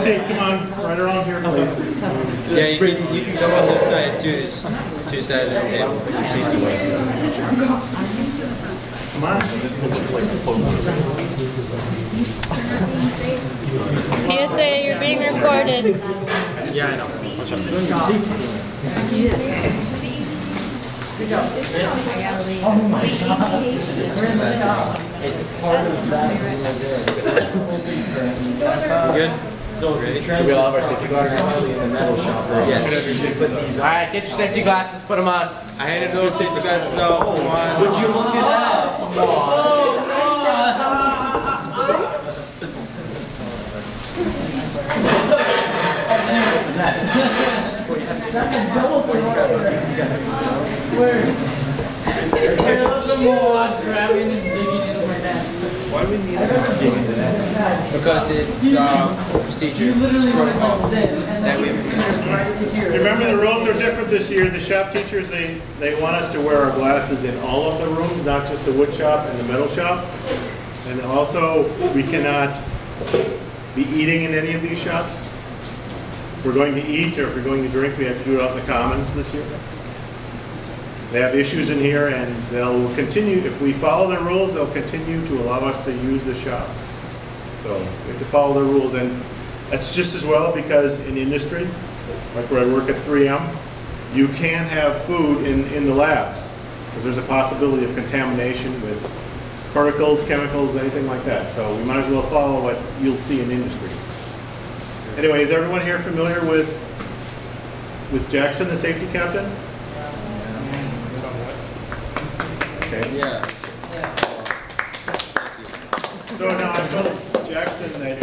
See, come on, right around here, please. Yeah, you can go on this side too. There's two sides of the table. Come on. PSA, you're being recorded. Yeah, I know. Oh my God. It's part of that. Good? So we all have our safety glasses? in the metal shop, right? Yes. Alright, get your safety glasses, put them on. I handed those safety glasses out. Would you look at that? That's a double Where? The more grabbing and digging into my neck. Why do we need to dig into that? Because it's procedure, it's protocol. That we Remember, the rules are different this year. The shop teachers, they want us to wear our glasses in all of the rooms, not just the wood shop and the metal shop. And also, we cannot be eating in any of these shops. If we're going to eat or if we're going to drink, we have to do it out in the commons this year. They have issues in here, and they'll continue, if we follow the rules, they'll continue to allow us to use the shop. So we have to follow the rules, and that's just as well because in industry, like where I work at 3M, you can't have food in the labs because there's a possibility of contamination with particles, chemicals, anything like that. So we might as well follow what you'll see in industry. Anyway, is everyone here familiar with Jackson, the safety captain? Okay. Yeah. So now I told Jackson that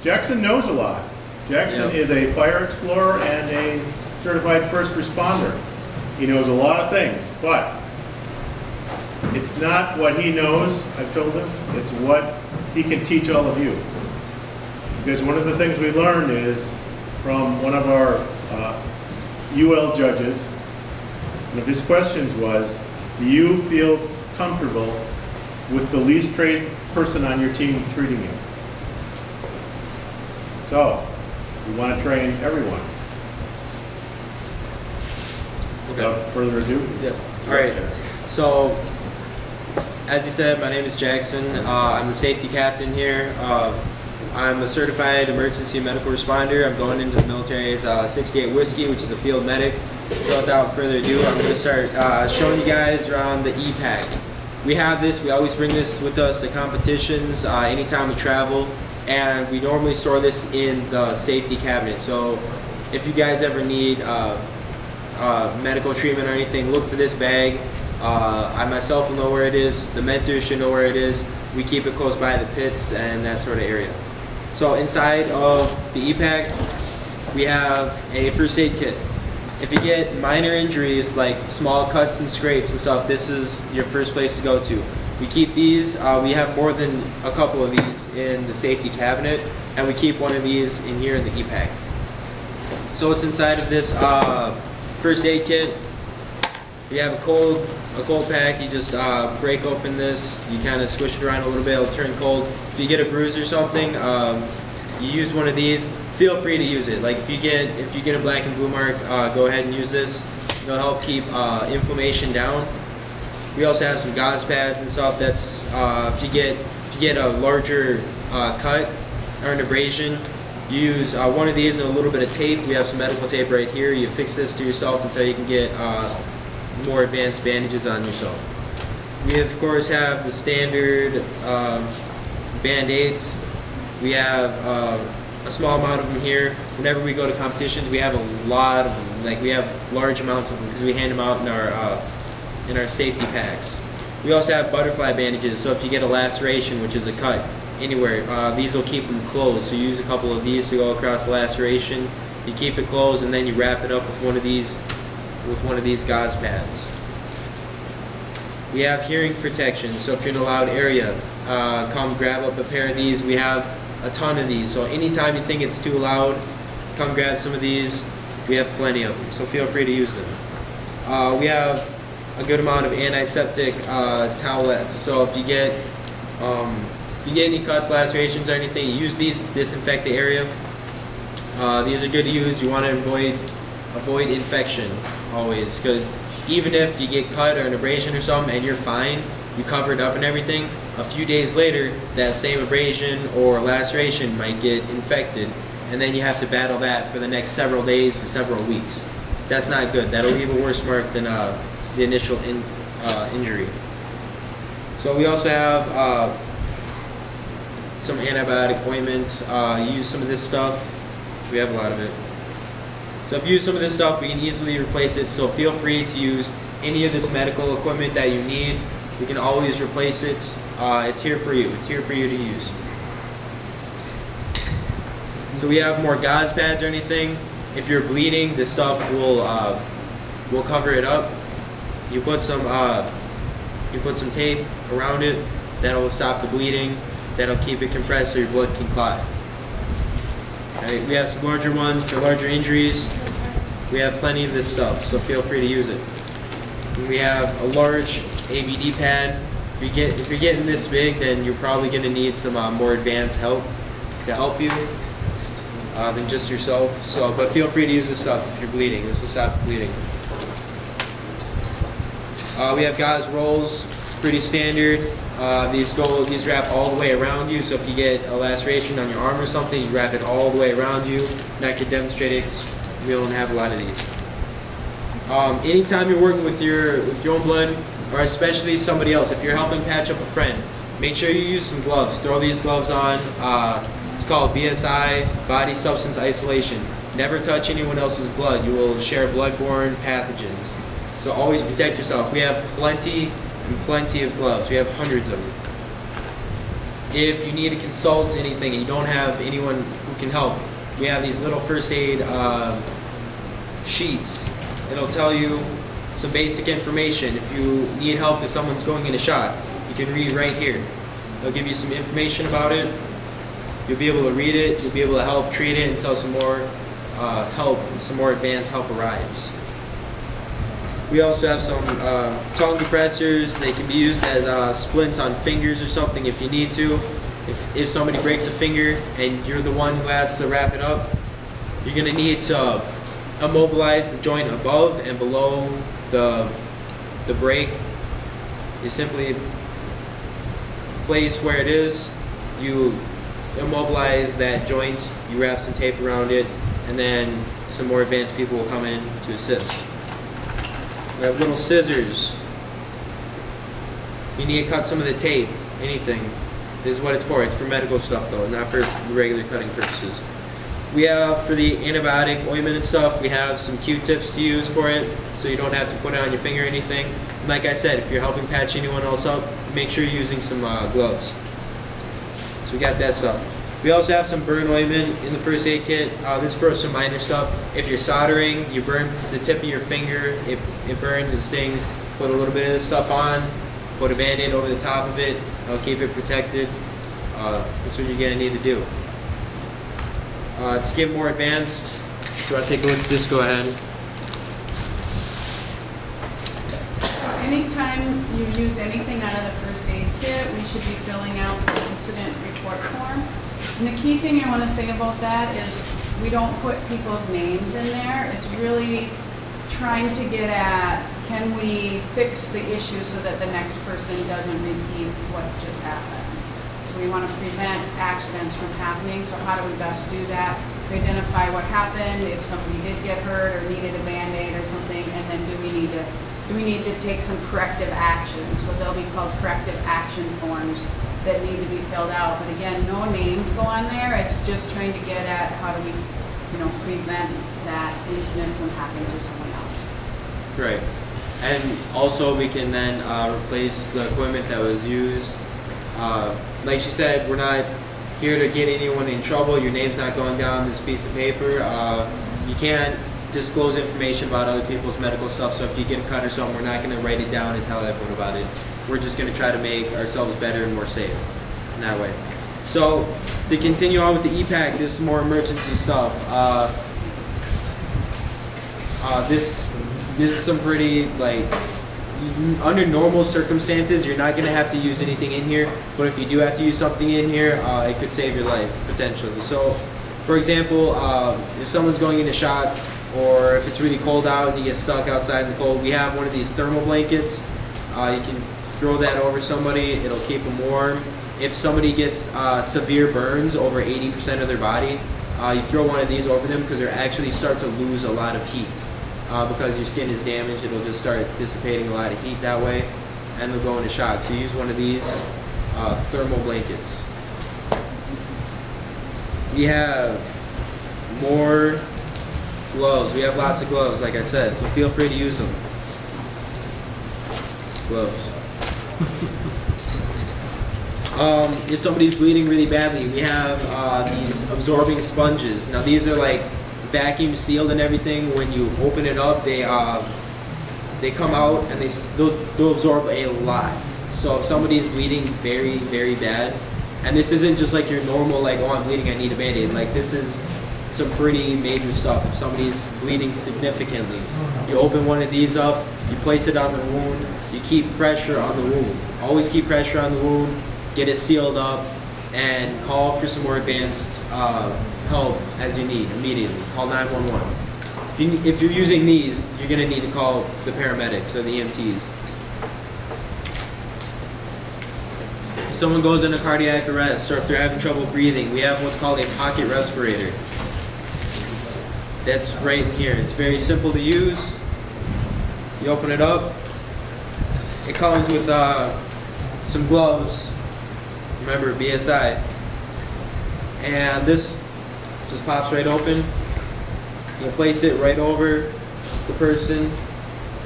Jackson knows a lot. Jackson is a fire explorer and a certified first responder. He knows a lot of things, but it's not what he knows, I've told him, it's what he can teach all of you. Because one of the things we learned is from one of our UL judges, one of his questions was, do you feel comfortable with the least trained person on your team treating you? So, we want to train everyone. Without further ado. Yes. All right. So, as you said, my name is Jackson. I'm the safety captain here. I'm a certified emergency medical responder. I'm going into the military as 68 Whiskey, which is a field medic. So without further ado, I'm going to start showing you guys around the E-Pack. We have this, we always bring this with us to competitions anytime we travel, and we normally store this in the safety cabinet. So if you guys ever need medical treatment or anything, look for this bag. I myself will know where it is, the mentors should know where it is. We keep it close by the pits and that sort of area. So inside of the E-Pack, we have a first aid kit. If you get minor injuries like small cuts and scrapes and stuff, this is your first place to go to. We keep these, we have more than a couple of these in the safety cabinet, and we keep one of these in here in the E-Pack. So what's inside of this first aid kit? We have a cold pack. You just break open this, you kind of squish it around a little bit, it'll turn cold. If you get a bruise or something, you use one of these. Feel free to use it. Like if you get a black and blue mark, go ahead and use this. It'll help keep inflammation down. We also have some gauze pads and stuff. That's if you get a larger cut or an abrasion, use one of these and a little bit of tape. We have some medical tape right here. You fix this to yourself until you can get more advanced bandages on yourself. We of course have the standard band-aids. We have a small amount of them here. Whenever we go to competitions, we have a lot of them. Like we have large amounts of them because we hand them out in our safety packs. We also have butterfly bandages. So if you get a laceration, which is a cut anywhere, these will keep them closed. So you use a couple of these to go across the laceration. You keep it closed, and then you wrap it up with one of these gauze pads. We have hearing protection. So if you're in a loud area, come grab up a pair of these. We have a ton of these, so anytime you think it's too loud, come grab some of these. We have plenty of them, so feel free to use them. We have a good amount of antiseptic towelettes, so if you get any cuts, lacerations, or anything, use these to disinfect the area. These are good to use. You want to avoid infection always, because even if you get cut or an abrasion or something and you're fine, you cover it up and everything, a few days later that same abrasion or laceration might get infected, and then you have to battle that for the next several days to several weeks. That's not good. That'll leave a worse mark than the initial injury. So we also have some antibiotic ointments. Use some of this stuff. We have a lot of it. So if you use some of this stuff, we can easily replace it. So feel free to use any of this medical equipment that you need. We can always replace it. It's here for you. It's here for you to use. So we have more gauze pads or anything. If you're bleeding, this stuff will cover it up. You put some tape around it. That'll stop the bleeding. That'll keep it compressed so your blood can clot. Right, we have some larger ones for larger injuries. We have plenty of this stuff, so feel free to use it. We have a large ABD pad. If you're getting this big, then you're probably going to need some more advanced help to help you than just yourself. So, but feel free to use this stuff if you're bleeding. This will stop the bleeding. We have gauze rolls, pretty standard. These wrap all the way around you, so if you get a laceration on your arm or something, you wrap it all the way around you. And I could demonstrate it because we don't have a lot of these. Anytime you're working with your own blood, or especially somebody else, if you're helping patch up a friend, make sure you use some gloves. Throw these gloves on. It's called BSI, Body Substance Isolation. Never touch anyone else's blood. You will share bloodborne pathogens. So always protect yourself. We have plenty of gloves. We have hundreds of them. If you need to consult anything and you don't have anyone who can help, we have these little first aid sheets. It'll tell you some basic information. If you need help if someone's going in a shot, you can read right here. They'll give you some information about it. You'll be able to read it. You'll be able to help treat it until some more some more advanced help arrives. We also have some tongue depressors. They can be used as splints on fingers or something if you need to. If somebody breaks a finger and you're the one who has to wrap it up, you're going to need to immobilize the joint above and below the break. You simply place where it is, you immobilize that joint, you wrap some tape around it, and then some more advanced people will come in to assist. We have little scissors. You need to cut some of the tape, anything. This is what it's for. It's for medical stuff though, not for regular cutting purposes. We have, for the antibiotic ointment and stuff, we have some Q-tips to use for it, so you don't have to put it on your finger or anything. And like I said, if you're helping patch anyone else up, make sure you're using some gloves. So we got that stuff. We also have some burn ointment in the first aid kit. This is for some minor stuff. If you're soldering, you burn the tip of your finger, it burns, it stings. Put a little bit of this stuff on, put a band-aid over the top of it, it'll keep it protected. That's what you're gonna need to do. To get more advanced, if you want to take a look at this, go ahead. Anytime you use anything out of the first aid kit, we should be filling out the incident report form. And the key thing I want to say about that is we don't put people's names in there. It's really trying to get at, can we fix the issue so that the next person doesn't repeat what just happened. So we want to prevent accidents from happening. So how do we best do that? We identify what happened, if somebody did get hurt or needed a Band-Aid or something, and then do we need to take some corrective action? So they'll be called corrective action forms that need to be filled out. But again, no names go on there. It's just trying to get at how do we, prevent that incident from happening to someone else. Right. And also we can then replace the equipment that was used. Like she said, we're not here to get anyone in trouble. Your name's not going down this piece of paper. You can't disclose information about other people's medical stuff, so if you get a cut or something, we're not going to write it down and tell everyone about it. We're just going to try to make ourselves better and more safe in that way. So to continue on with the E-Pack, this is more emergency stuff. This is some pretty, under normal circumstances, you're not going to have to use anything in here, but if you do have to use something in here, it could save your life, potentially. So For example, if someone's going in a shot, or if it's really cold out and you get stuck outside in the cold, we have one of these thermal blankets. You can throw that over somebody, it'll keep them warm. If somebody gets severe burns over 80% of their body, you throw one of these over them because they actually start to lose a lot of heat. Because your skin is damaged, it'll just start dissipating a lot of heat that way, and they'll go into shock. So you use one of these thermal blankets. We have more gloves. We have lots of gloves, like I said, so feel free to use them. Gloves. If somebody's bleeding really badly, we have these absorbing sponges. Now these are like vacuum sealed and everything. When you open it up, they come out and they'll absorb a lot. So if somebody's bleeding very, very bad, and this isn't just like your normal like, oh, I'm bleeding, I need a Band-Aid. Like this is some pretty major stuff. If somebody's bleeding significantly, you open one of these up, you place it on the wound, you keep pressure on the wound. Always keep pressure on the wound, get it sealed up, and call for some more advanced help as you need immediately. Call 911. If you're using these, you're going to need to call the paramedics or the EMTs. If someone goes into cardiac arrest or if they're having trouble breathing, we have what's called a pocket respirator. That's right in here. It's very simple to use. You open it up. It comes with some gloves. Remember, BSI. And this just pops right open. You place it right over the person.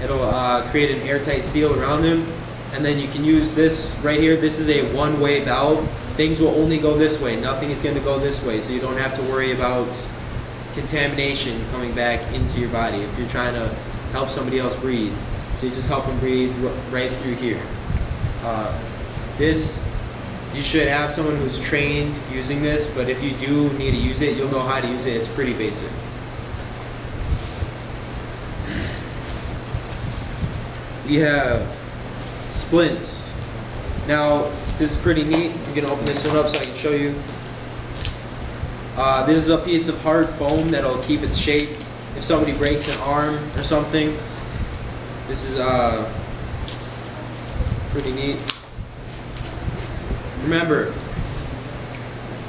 It'll create an airtight seal around them. And then you can use this right here. This is a one-way valve. Things will only go this way. Nothing is going to go this way. So you don't have to worry about contamination coming back into your body if you're trying to help somebody else breathe. So you just help them breathe right through here. This, you should have someone who's trained using this, but if you do need to use it, you'll know how to use it. It's pretty basic. We have splints. Now, this is pretty neat. I'm gonna open this one up so I can show you. This is a piece of hard foam that'll keep its shape. If somebody breaks an arm or something, this is pretty neat. Remember,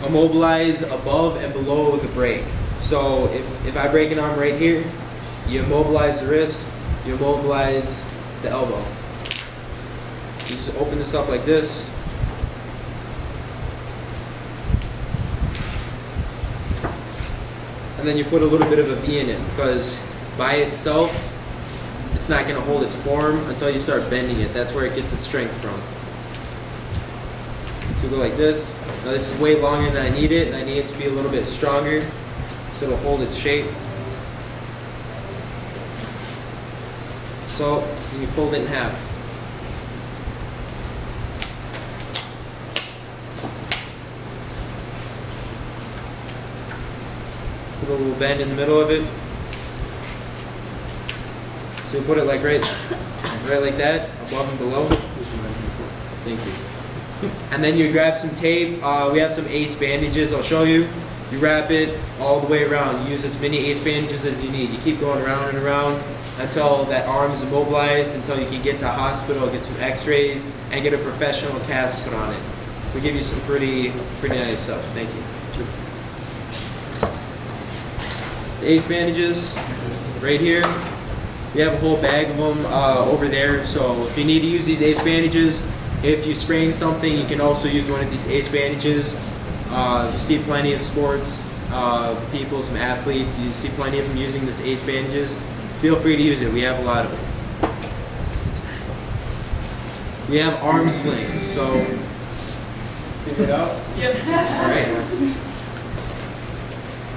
immobilize above and below the break. So if I break an arm right here, you immobilize the wrist, you immobilize the elbow. You just open this up like this. And then you put a little bit of a V in it, because by itself, it's not going to hold its form until you start bending it. That's where it gets its strength from. So you go like this. Now this is way longer than I need it, and I need it to be a little bit stronger so it'll hold its shape. So you fold it in half. Put a little bend in the middle of it. So you put it like right like that, above and below. Thank you. And then you grab some tape. We have some ACE bandages. I'll show you. You wrap it all the way around. You use as many ACE bandages as you need. You keep going around and around until that arm is immobilized, until you can get to a hospital, get some x-rays, and get a professional cast put on it. We give you some pretty nice stuff. Thank you. The ACE bandages, right here. We have a whole bag of them over there, so if you need to use these ACE bandages, if you sprain something, you can also use one of these ACE bandages. You see plenty of sports people, some athletes, you see plenty of them using this ACE bandages. Feel free to use it, we have a lot of them. We have arm slings, so figure it out? Yep. Alright.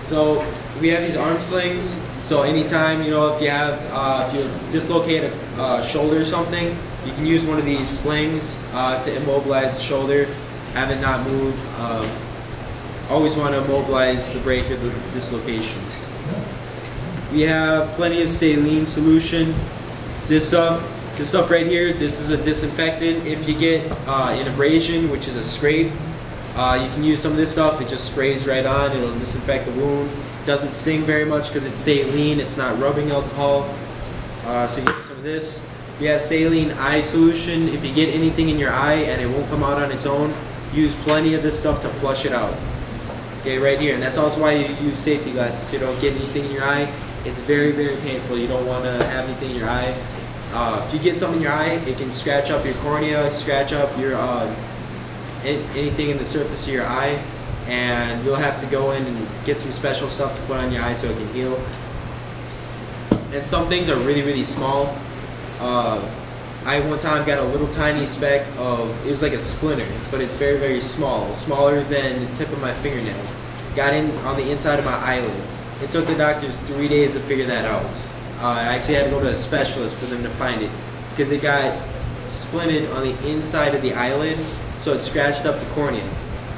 So we have these arm slings. So anytime, you know, if you dislocate a shoulder or something, you can use one of these slings to immobilize the shoulder, have it not move. Always want to immobilize the break or the dislocation. We have plenty of saline solution. This stuff right here, this is a disinfectant. If you get an abrasion, which is a scrape, You can use some of this stuff. It just sprays right on. It'll disinfect the wound. Doesn't sting very much because it's saline. It's not rubbing alcohol. So you get some of this. We have saline eye solution. If you get anything in your eye and it won't come out on its own, use plenty of this stuff to flush it out. Okay, right here. And that's also why you use safety glasses, so you don't get anything in your eye. It's very, very painful. You don't want to have anything in your eye. If you get something in your eye, it can scratch up your cornea, scratch up your anything in the surface of your eye, and you'll have to go in and get some special stuff to put on your eye so it can heal. And some things are really, really small. I one time got a little tiny speck of, it was like a splinter, but it's very, very small, smaller than the tip of my fingernail. Got in on the inside of my eyelid. It took the doctors 3 days to figure that out. I actually had to go to a specialist for them to find it because it got splinted on the inside of the eyelid, so it scratched up the cornea.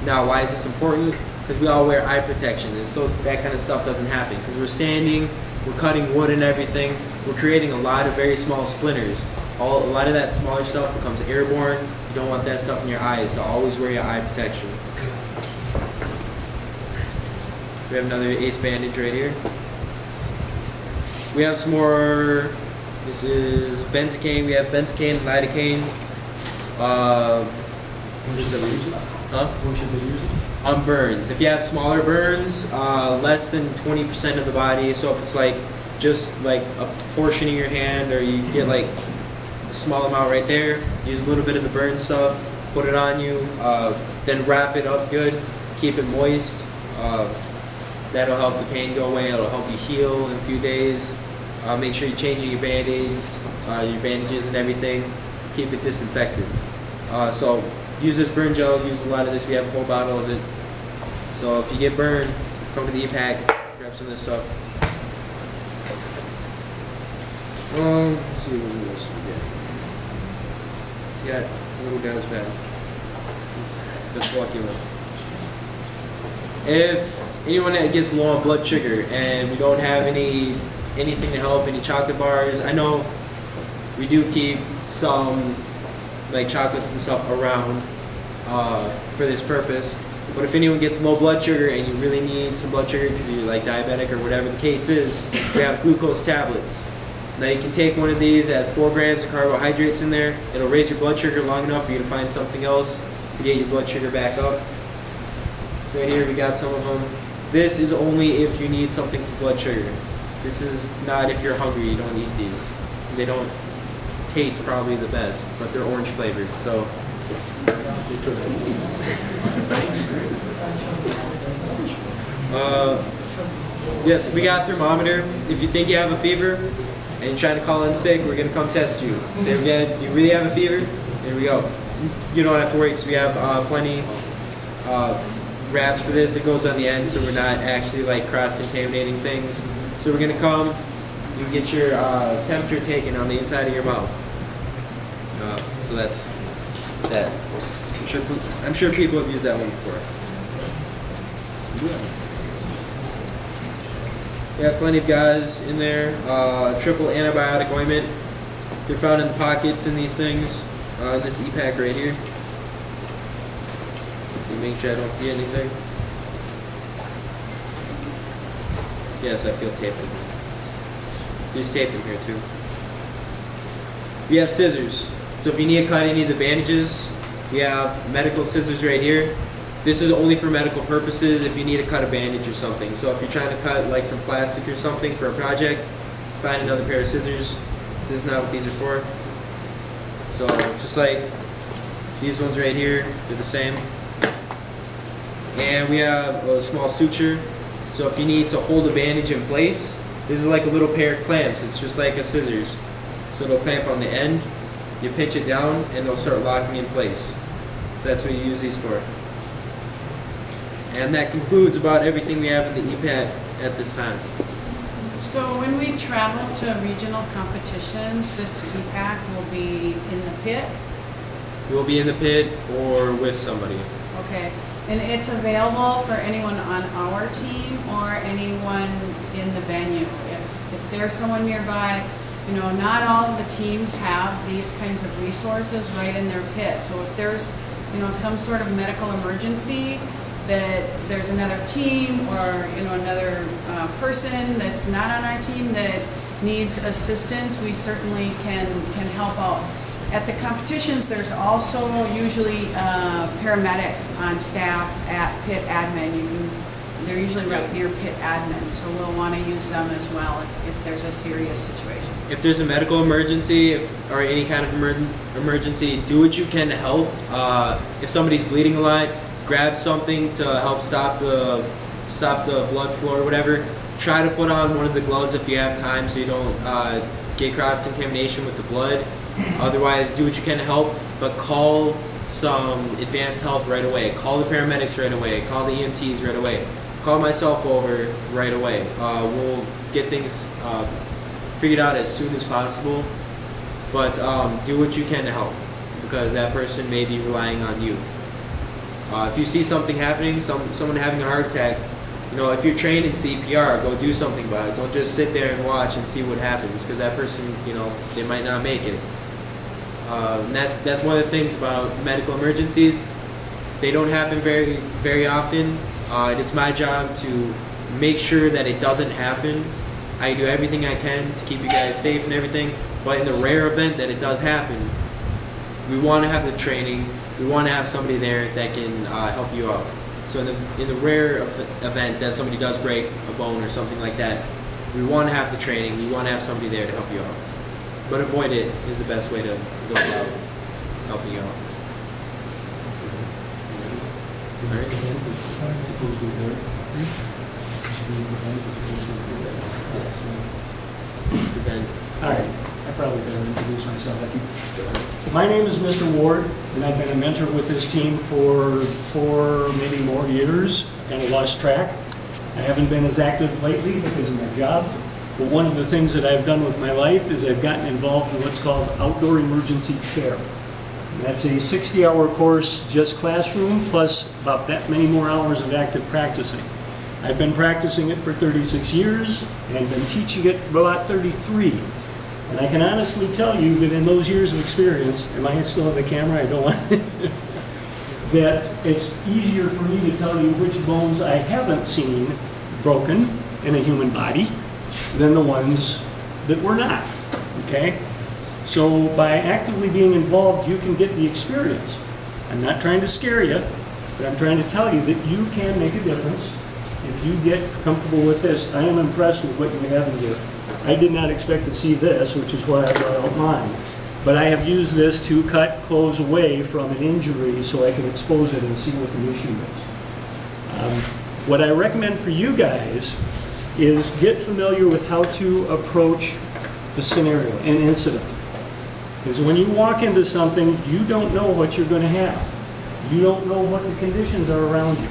Now, why is this important? Because we all wear eye protection, and so that kind of stuff doesn't happen. Because we're sanding, we're cutting wood and everything, we're creating a lot of very small splinters. A lot of that smaller stuff becomes airborne. You don't want that stuff in your eyes, so always wear your eye protection. We have another ACE bandage right here. We have some more. This is benzocaine. We have benzocaine and lidocaine. On burns. If you have smaller burns, less than 20% of the body. So if it's like just like a portion of your hand, or you get like a small amount right there, use a little bit of the burn stuff, put it on you, then wrap it up good, keep it moist. That'll help the pain go away. It'll help you heal in a few days. Make sure you're changing your bandages and everything. Keep it disinfected. So use this burn gel. Use a lot of this. We have a whole bottle of it. So if you get burned, come to the EPAC, grab some of this stuff. Let's see what else we get. Yeah, little guy's bag. That's lucky one. If anyone that gets low on blood sugar and we don't have anything to help, any chocolate bars, I know we do keep some like chocolates and stuff around for this purpose. But if anyone gets low blood sugar and you really need some blood sugar because you're like diabetic or whatever the case is, we have glucose tablets. Now you can take one of these. It has 4 grams of carbohydrates in there. It'll raise your blood sugar long enough for you to find something else to get your blood sugar back up. Right here we got some of them. This is only if you need something for blood sugar. This is not if you're hungry, you don't eat these. They don't taste probably the best, but they're orange flavored, so. Yes, we got a thermometer. If you think you have a fever and you're trying to call in sick, we're gonna come test you. Say again, do you really have a fever? There we go. You don't have to worry because we have plenty wraps for this. It goes on the end, so we're not actually like cross-contaminating things. So we're gonna come, you get your temperature taken on the inside of your mouth. So that's that. I'm sure people have used that one before. We have plenty of guys in there. Triple antibiotic ointment. They're found in the pockets in these things. This EPAC right here. So make sure I don't forget anything. Yes, I feel taping. There's tape in here too. We have scissors. So if you need to cut any of the bandages, we have medical scissors right here. This is only for medical purposes if you need to cut a bandage or something. So if you're trying to cut like some plastic or something for a project, find another pair of scissors. This is not what these are for. So just like these ones right here, they're the same. And we have a small suture. So if you need to hold a bandage in place, this is like a little pair of clamps. It's just like a scissors. So it'll clamp on the end. You pinch it down and it'll start locking in place. So that's what you use these for. And that concludes about everything we have in the EPAC at this time. So when we travel to regional competitions, this EPAC will be in the pit? You will be in the pit or with somebody. Okay. And it's available for anyone on our team or anyone in the venue. If there's someone nearby, you know, not all of the teams have these kinds of resources right in their pit. So if there's some sort of medical emergency, that there's another team or, another person that's not on our team that needs assistance, we certainly can help out. At the competitions, there's also usually a paramedic on staff at pit admin. They're usually right near pit admin, so we'll want to use them as well if there's a serious situation. If there's a medical emergency or any kind of emergency, do what you can to help. If somebody's bleeding a lot, grab something to help stop the blood flow or whatever. Try to put on one of the gloves if you have time, so you don't get cross-contamination with the blood. Otherwise, do what you can to help, but call some advanced help right away. Call the paramedics right away. Call the EMTs right away. Call myself over right away. We'll get things figured out as soon as possible, but do what you can to help, because that person may be relying on you. If you see something happening, someone having a heart attack, if you're trained in CPR, go do something about it. Don't just sit there and watch and see what happens, because that person, they might not make it. And that's one of the things about medical emergencies. They don't happen very, very often. It's my job to make sure that it doesn't happen. I do everything I can to keep you guys safe and everything, but in the rare event that it does happen, we want to have the training. We want to have somebody there that can help you out. So in the rare event that somebody does break a bone or something like that, we want to have the training. We want to have somebody there to help you out. But avoid it is the best way to go about helping you out. All right. All right, I probably better introduce myself. I think. My name is Mr. Ward, and I've been a mentor with this team for 4, maybe more years. I kind of lost track. I haven't been as active lately because of my job. But one of the things that I've done with my life is I've gotten involved in what's called outdoor emergency care. And that's a 60-hour course, just classroom, plus about that many more hours of active practicing. I've been practicing it for 36 years and been teaching it for about 33. And I can honestly tell you that in those years of experience, am I still on the camera? I don't want that it's easier for me to tell you which bones I haven't seen broken in a human body than the ones that were not, okay? So by actively being involved, you can get the experience. I'm not trying to scare you, but I'm trying to tell you that you can make a difference if you get comfortable with this. I am impressed with what you have in here. I did not expect to see this, which is why I brought out mine. But I have used this to cut clothes away from an injury so I can expose it and see what the issue is. What I recommend for you guys is get familiar with how to approach the scenario, an incident. Because when you walk into something, you don't know what you're going to have. You don't know what the conditions are around you.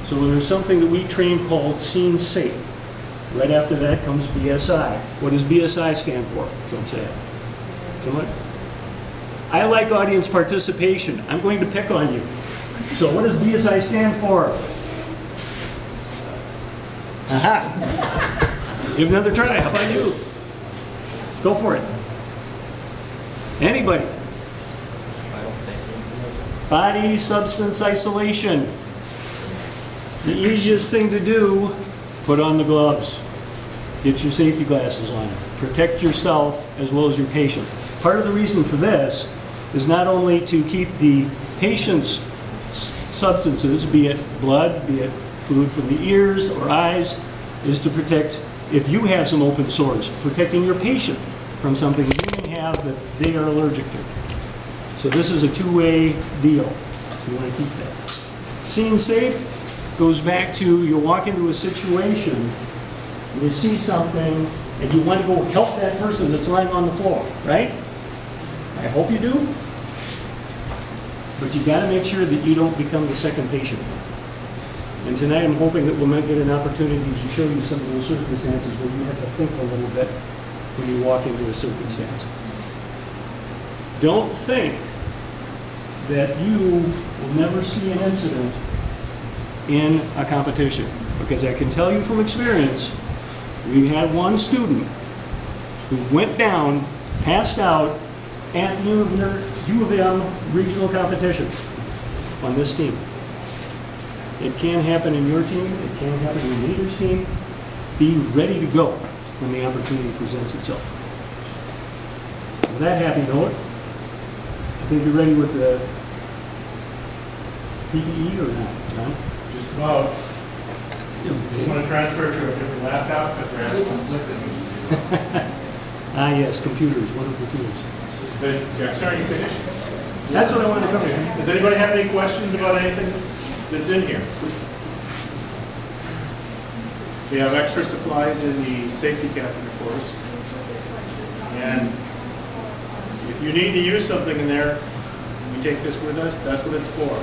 So there's something that we train called Scene Safe. Right after that comes BSI. What does BSI stand for? Don't say it. Someone? I like audience participation. I'm going to pick on you. So what does BSI stand for? Aha! Give another try. How about you? Go for it. Anybody? Body substance isolation. The easiest thing to do, put on the gloves. Get your safety glasses on. Protect yourself as well as your patient. Part of the reason for this is not only to keep the patient's substances, be it blood, be it fluid from the ears or eyes, is to protect, if you have some open sores, protecting your patient from something you may have that they are allergic to. So this is a two-way deal. So you want to keep that. Scene Safe goes back to you walk into a situation and you see something and you want to go help that person that's lying on the floor, right? I hope you do. But you got to make sure that you don't become the second patient. And tonight I'm hoping that we'll get an opportunity to show you some of those circumstances where you have to think a little bit when you walk into a circumstance. Don't think that you will never see an incident in a competition, because I can tell you from experience, we had one student who went down, passed out at U of M regional competition. on this team. It can happen in your team, it can happen in your leader's team. Be ready to go when the opportunity presents itself. With that happy note, I think you're ready with the PPE or not, John? Just about. Just want to transfer to a different laptop because we're having conflict. Ah, yes, computers, wonderful tools. But Jackson, are you finished? That's what I wanted to cover. Does anybody have any questions about anything that's in here? We have extra supplies in the safety captain, of course. And if you need to use something in there, we take this with us. That's what it's for.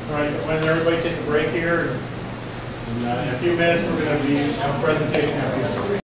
All right, why don't everybody take a break here? In a few minutes, we're going to have a presentation.